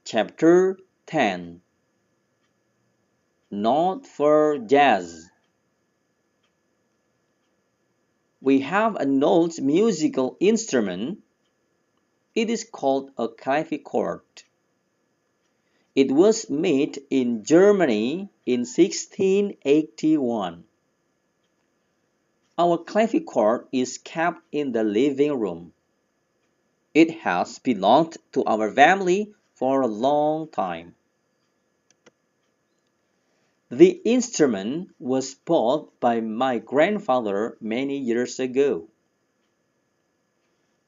Chapter 10. Not for Jazz. We have an old musical instrument. It is called a clavichord. It was made in Germany in 1681. Our clavichord is kept in the living room. It has belonged to our family for a long time. The instrument was bought by my grandfather many years ago.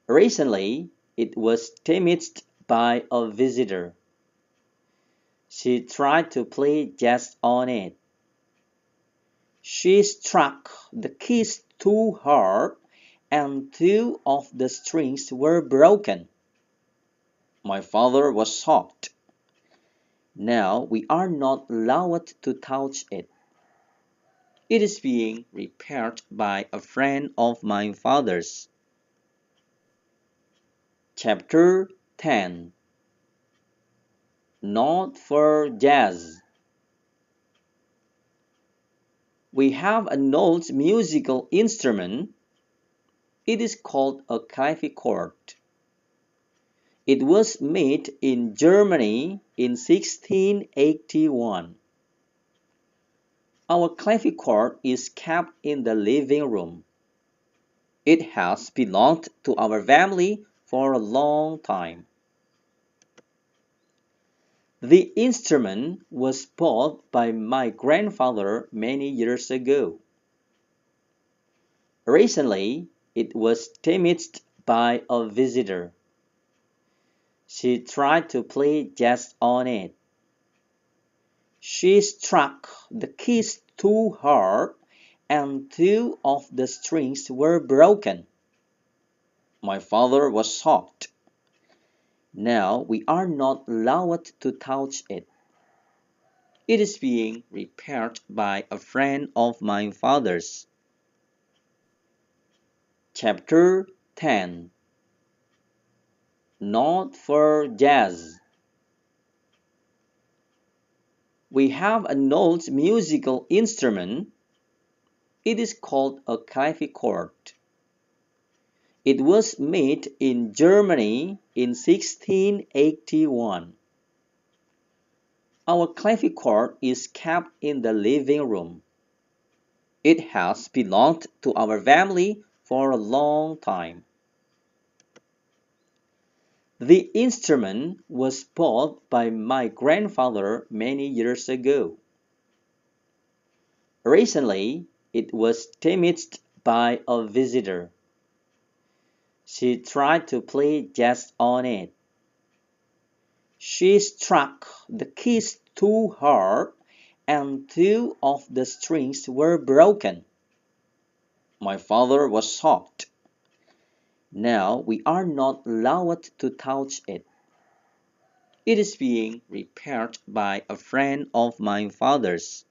Recently, it was damaged by a visitor. She tried to play jazz on it. She struck the keys too hard and two of the strings were broken. My father was shocked. Now we are not allowed to touch it. It is being repaired by a friend of my father's. Chapter 10. Not for Jazz. We have an old musical instrument. It is called a clavichord. It was made in Germany in 1681. Our clavichord is kept in the living room. It has belonged to our family for a long time. The instrument was bought by my grandfather many years ago. Recently, it was damaged by a visitor. She tried to play jazz on it. She struck the keys too hard and two of the strings were broken. My father was shocked. Now we are not allowed to touch it. It is being repaired by a friend of my father's. Chapter 10. Not for Jazz. We have an old musical instrument. It is called a clavichord. It was made in Germany in 1681. Our clavichord is kept in the living room. It has belonged to our family for a long time. The instrument was bought by my grandfather many years ago. Recently, it was damaged by a visitor. She tried to play jazz on it. She struck the keys too hard and two of the strings were broken. My father was shocked. Now we are not allowed to touch it. It is being repaired by a friend of my father's.